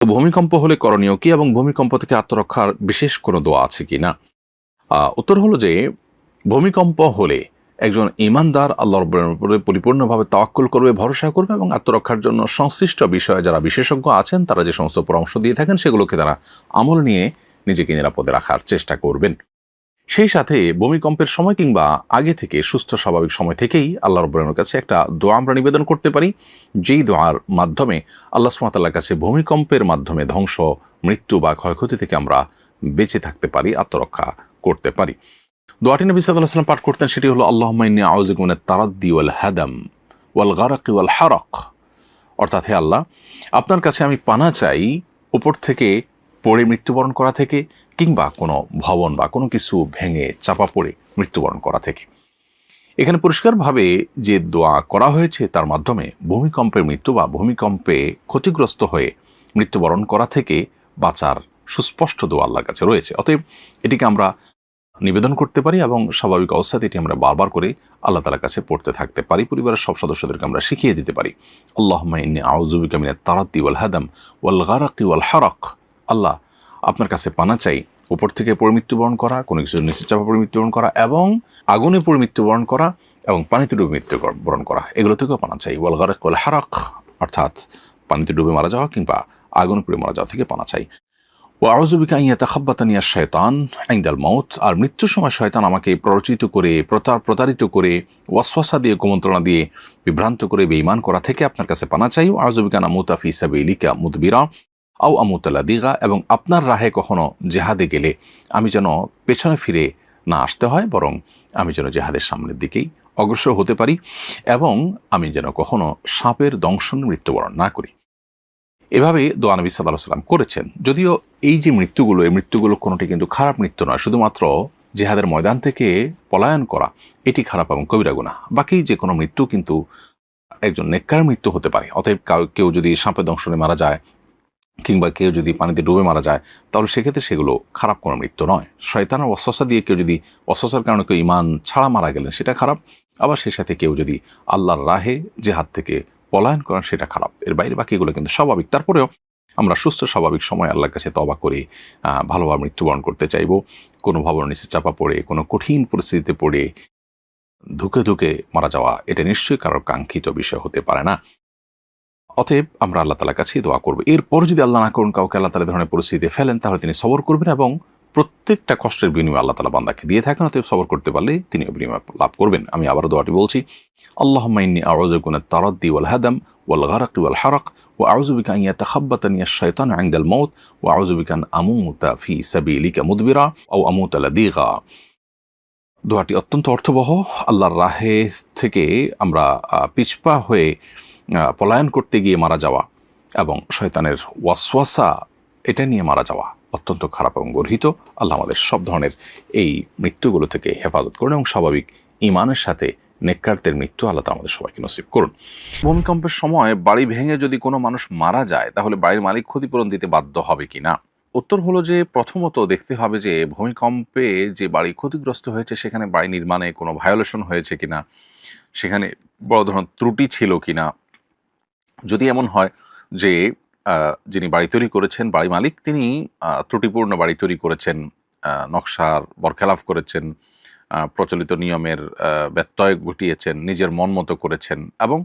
তো ভূমিকম্প হলে করণীয় কি এবং ভূমিকম্প থেকে আত্মরক্ষার বিশেষ কোনো দোয়া আছে কি না? উত্তর হলো যে ভূমিকম্প হলে একজন ঈমানদার আল্লাহ রাব্বুল উপরে পরিপূর্ণভাবে তাওয়াক্কুল করবে, ভরসা করবে এবং আত্মরক্ষার জন্য সংশ্লিষ্ট বিষয়ে যারা বিশেষজ্ঞ আছেন তারা যে সমস্ত পরামর্শ দিয়ে থাকেন সেগুলোকে তারা আমল নিয়ে নিজেকে নিরাপদে রাখার চেষ্টা করবেন। সেই সাথে ভূমিকম্পের সময় কিংবা আগে থেকে সুস্থ স্বাভাবিক সময় থেকেই আল্লাহ রাব্বুল আলামিনের কাছে একটা দোয়া আমরা নিবেদন করতে পারি, যেই দোয়ার মাধ্যমে আল্লাহ সুবহানাহু ওয়া তাআলার কাছে ভূমিকম্পের মাধ্যমে ধ্বংস, মৃত্যু বা ক্ষয়ক্ষতি থেকে আমরা বেঁচে থাকতে পারি, আত্মরক্ষা করতে পারি। দোয়াটি নবী সাল্লাল্লাহু আলাইহি ওয়াসাল্লাম পাঠ করতেন, সেটি হলো আল্লাহুম্মা ইন্নী আউযু বিকা মিনাত তারাদ্দি ওয়াল হাদাম ওয়াল গারাকি ওয়াল হারাক। অর্থাৎ, হে আল্লাহ, আপনার কাছে আমি পানা চাই উপর থেকে পড়ে মৃত্যুবরণ করা থেকে, কিংবা কোনো ভবন বা কোনো কিছু ভেঙে চাপা পড়ে মৃত্যুবরণ করা থেকে। এখানে পরিষ্কারভাবে যে দোয়া করা হয়েছে তার মাধ্যমে ভূমিকম্পের মৃত্যু বা ভূমিকম্পে ক্ষতিগ্রস্ত হয়ে মৃত্যুবরণ করা থেকে বাঁচার সুস্পষ্ট দোয়া আল্লাহর কাছে রয়েছে। অতএব এটিকে আমরা নিবেদন করতে পারি এবং স্বাভাবিক অবস্থাতে এটি আমরা বারবার করে আল্লাহ তাআলার কাছে পড়তে থাকতে পারি। পরিবারের সব সদস্যদেরকে আমরা শিখিয়ে দিতে পারি, আল্লাহুম্মা ইন্নী আউযু বিকা মিনাত তারাদ্দি ওয়াল হাদাম ওয়াল গারাকি ওয়াল হারাক। আল্লাহ, আপনার কাছে পানা চাই উপর থেকে পড়ে মৃত্যুবরণ করা, কোনো কিছু নিচে চাপা পড়ে মৃত্যুবরণ করা, এবং আগুনে পড়ে মৃত্যুবরণ করা এবং পানিতে ডুবে মৃত্যুবরণ করা, এগুলো থেকেও পানা চাই। ওয়াল গারাক ওয়াল হারাক অর্থাৎ পানিতে ডুবে মারা যাওয়া কিংবা আগুনে পড়ে মারা যাওয়া থেকে পানা চাই। ওয়া আউযু বিকা আন ইয়াতাখাব্বাতানি আশ-শায়তান ইনদাল মাউত। আর মৃত্যুর সময় শয়তান আমাকে প্ররোচিত করে, প্রতারিত করে, ওয়াসওয়াসা দিয়ে, কুমন্ত্রণা দিয়ে বিভ্রান্ত করে বেঈমান করা থেকে আপনার কাছে পানা চাই। ওয়া আউযু বিকা আন আমুতা ফি সাবিলিকা মুদবিরা আও আমুতা লাদিগা। এবং আপনার রাহে কখনো জেহাদে গেলে আমি যেন পেছনে ফিরে না আসতে হয়, বরং আমি যেন জেহাদের সামনের দিকেই অগ্রসর হতে পারি, এবং আমি যেন কখনো সাপের দংশনে মৃত্যুবরণ না করি। এভাবে দোয়া নবী সাল্লাল্লাহু আলাইহি ওয়াসাল্লাম করেছেন। যদিও এই যে মৃত্যুগুলো, এই মৃত্যুগুলো কোনোটি কিন্তু খারাপ মৃত্যু নয়, শুধুমাত্র জিহাদের ময়দান থেকে পলায়ন করা এটি খারাপ এবং কবিরা গুনাহ। বাকি যে কোনো মৃত্যু কিন্তু একজন নেককার মৃত্যু হতে পারে। অতএব কেউ যদি সাপের দংশনে মারা যায় কিংবা কেউ যদি পানিতে ডুবে মারা যায়, তাহলে সেক্ষেত্রে সেগুলো খারাপ কোনো মৃত্যু নয়। শয়তানের ওয়াসওয়াসা দিয়ে কেউ যদি, ওয়াসওয়াসার কারণে কেউ ঈমান ছাড়া মারা গেলেন, সেটা খারাপ। আবার সেই সাথে কেউ যদি আল্লাহর রাহে জিহাদ থেকে পলায়ন করেন, সেটা খারাপ। এর বাইরে বাকিগুলো কিন্তু স্বাভাবিক। তারপরেও আমরা সুস্থ স্বাভাবিক সময় আল্লাহর কাছে তওবা করে ভালোভাবে মৃত্যুবরণ করতে চাইব। কোনো ভবনের নিচে চাপা পড়ে, কোনো কঠিন পরিস্থিতিতে পড়ে ধুকে ধুকে মারা যাওয়া, এটা নিশ্চয়ই কারোর কাঙ্ক্ষিত বিষয় হতে পারে না। অতএব আমরা আল্লাহ তাআলার কাছেই দোয়া করব। এরপর যদি আল্লাহ না করুন কাউকে আল্লাহ তাআলা ধরনের পরিস্থিতিতে ফেলেন, তাহলে তিনি সবর করবেন এবং প্রত্যেকটা কষ্টের বিনিময় আল্লাহ তাআলা বান্দাকে দিয়ে থাকেন। অতএব সবর করতে পারলে তিনি বিনিময় লাভ করবেন। আমি আবারও দোয়াটি বলছি, আল্লাহুম্মা ইন্নী আউযু বিকা মিনাত তারাদ্দি ওয়াল হাদাম ওয়াল গারাকি ওয়াল হারাক ওয়া আউযু বিকা আন ইয়াতাখাব্বাতানি আশ-শায়তানু ইনদাল মাউত ওয়া আউযু বিকা আন আমুতা ফি সাবিলিকা মুদবিরা আও আমুতা লাদিগা। দোয়াটি অত্যন্ত অর্থবহ। আল্লাহর রাহে থেকে আমরা পিছপা হয়ে পলায়ন করতে গিয়ে মারা যাওয়া এবং শয়তানের ওয়াসওয়াসা এটা নিয়ে মারা যাওয়া অত্যন্ত খারাপ এবং গর্হিত। আল্লাহ আমাদের সব ধরনের এই মৃত্যুগুলো থেকে হেফাজত করুন এবং স্বাভাবিক ঈমানের সাথে নেককারদের মৃত্যু আল্লাহ তাআলা আমাদের সবাইকে নসিব করুন। ভূমিকম্পের সময় বাড়ি ভেঙে যদি কোনো মানুষ মারা যায়, তাহলে বাড়ির মালিক ক্ষতিপূরণ দিতে বাধ্য হবে কিনা? উত্তর হলো যে প্রথমত দেখতে হবে যে ভূমিকম্পে যে বাড়ি ক্ষতিগ্রস্ত হয়েছে সেখানে বাড়ি নির্মাণে কোনো ভায়োলেশন হয়েছে কিনা, সেখানে বড় ধরনের ত্রুটি ছিল কিনা। যদি এমন হয় যে যিনি বাড়ি তৈরি করেছেন, বাড়ি মালিক, তিনি ত্রুটিপূর্ণ বাড়ি তৈরি করেছেন, নকশার বরখেলাফ করেছেন, প্রচলিত নিয়মের ব্যত্যয় ঘটিয়েছেন, নিজের মন মতো করেছেন এবং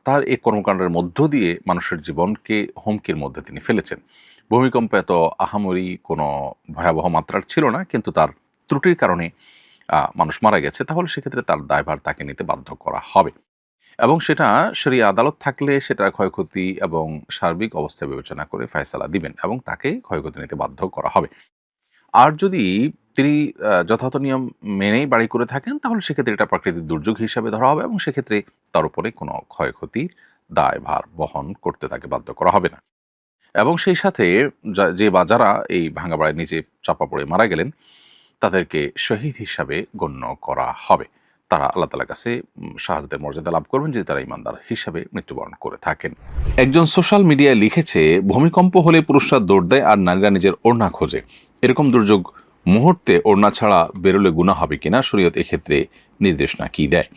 তার এই কর্মকাণ্ডের মধ্য দিয়ে মানুষের জীবনকে হুমকির মধ্যে তিনি ফেলেছেন। ভূমিকম্প এত আহামরি কোনো ভয়াবহ মাত্রার ছিল না, কিন্তু তার ত্রুটির কারণে মানুষ মারা গেছে, তাহলে সেক্ষেত্রে তার দায়ভার তাকে নিতে বাধ্য করা হবে এবং সেটা শরিয়া আদালত থাকলে সেটা ক্ষয়ক্ষতি এবং সার্বিক অবস্থা বিবেচনা করে ফয়সালা দিবেন এবং তাকে ক্ষয়ক্ষতি নিতে বাধ্য করা হবে। আর যদি তিনি যথাযথ নিয়ম মেনেই বাড়ি করে থাকেন, তাহলে সেক্ষেত্রে এটা প্রাকৃতিক দুর্যোগ হিসাবে ধরা হবে এবং সেক্ষেত্রে তার উপরে কোনো ক্ষয়ক্ষতির দায়ভার বহন করতে তাকে বাধ্য করা হবে না। এবং সেই সাথে যে বা যারা এই ভাঙা বাড়ির নিচে চাপা পড়ে মারা গেলেন, তাদেরকে শহীদ হিসাবে গণ্য করা হবে। তারা আল্লাহ তাআলার কাছে শাহাদাতের মর্যাদা লাভ করবেন যদি তারা ঈমানদার হিসাবে মৃত্যুবরণ করে থাকেন। একজন সোশ্যাল মিডিয়ায় লিখেছে, ভূমিকম্প হলে পুরুষরা দৌড় দেয় আর নারীরা নিজের ওড়না খোঁজে। এরকম দুর্যোগ মুহূর্তে ওড়না ছাড়া বেরোলে গুনাহ হবে কিনা, শরীয়ত এক্ষেত্রে নির্দেশনা কি দেয়?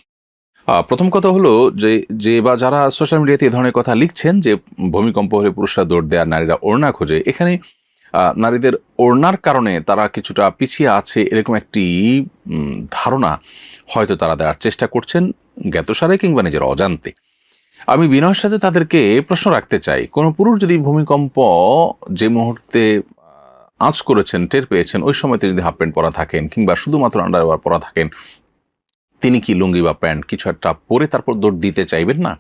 প্রথম কথা হলো যে যে বা যারা সোশ্যাল মিডিয়াতে এই ধরনের কথা লিখছেন যে ভূমিকম্প হলে পুরুষরা দৌড় দেয় আর নারীরা ওড়না খোঁজে, এখানে নারীদের ওড়নার কারণে তারা কিছুটা পিছিয়ে আছে এরকম একটি ধারণা হয়তো তারা দেওয়ার চেষ্টা করছেন জ্ঞাতসারে কিংবা নিজের অজান্তে। আমি বিনয়ের সাথে তাদেরকে প্রশ্ন রাখতে চাই, কোনো পুরুষ যদি ভূমিকম্প যে মুহূর্তে আঁচ করেছেন, টের পেয়েছেন, ওই সময় তিনি যদি হাফ প্যান্ট পরা থাকেন কিংবা শুধুমাত্র আন্ডারওয়্যার পরা থাকেন, তিনি কি লুঙ্গি বা প্যান্ট কিছু একটা পরে তারপর দৌড় দিতে চাইবেন না?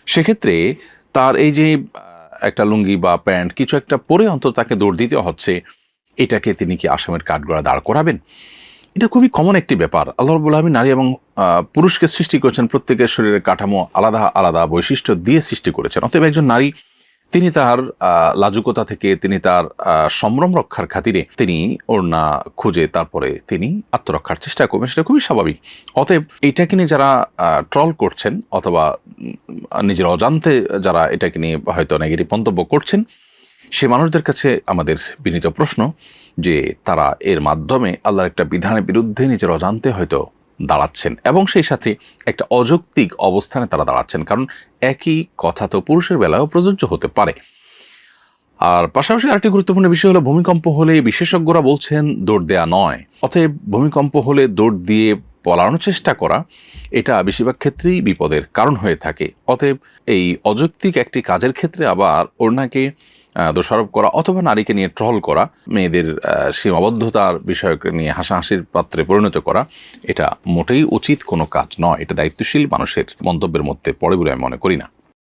সেক্ষেত্রে তার এই যে একটা লুঙ্গি বা প্যান্ট কিছু একটা পরে অন্তত তাকে দৌড় দিতে হচ্ছে, এটাকে তিনি কি আসামের কাঠগড়া দাঁড় করাবেন? এটা খুবই কমন একটি ব্যাপার। আল্লাহ রাব্বুল আলামিন নারী এবং পুরুষকে সৃষ্টি করেছেন, প্রত্যেকের শরীরের কাঠামো আলাদা আলাদা বৈশিষ্ট্য দিয়ে সৃষ্টি করেছেন। অতএব একজন নারী তিনি তার লাজুকতা থেকে, তিনি তার সম্ভ্রম রক্ষার খাতিরে তিনি ওড়না খুঁজে তারপরে তিনি আত্মরক্ষার চেষ্টা করবেন, সেটা খুবই স্বাভাবিক। অতএব এইটাকে নিয়ে যারা ট্রল করছেন অথবা নিজের অজান্তে যারা এটাকে নিয়ে হয়তো নেগেটিভ মন্তব্য করছেন, সে মানুষদের কাছে আমাদের বিনীত প্রশ্ন যে তারা এর মাধ্যমে আল্লাহর একটা বিধানের বিরুদ্ধে নিজের অজান্তে হয়তো দাঁড়াচ্ছেন এবং সেই সাথে একটা অযৌক্তিক অবস্থানে তারা দাঁড়াচ্ছেন, কারণ একই কথা তো পুরুষের বেলায়ও প্রযোজ্য হতে পারে। আর পাশাপাশি আরেকটি গুরুত্বপূর্ণ বিষয় হলো ভূমিকম্প হলে বিশেষজ্ঞরা বলছেন দৌড় দেয়া নয়। অতএব ভূমিকম্প হলে দৌড় দিয়ে পলানোর চেষ্টা করা এটা বেশিরভাগ ক্ষেত্রেই বিপদের কারণ হয়ে থাকে। অতএব এই অযৌক্তিক একটি কাজের ক্ষেত্রে আবার ওড়নাকে দোষারোপ করা অথবা নারীকে নিয়ে ট্রল করা, মেয়েদের সীমাবদ্ধতার বিষয়কে নিয়ে হাসাহাসির পাত্রে পরিণত করা, এটা মোটেই উচিত কোনো কাজ নয়। এটা দায়িত্বশীল মানুষের মন্তব্যের মধ্যে পড়ে বলে আমি মনে করি না।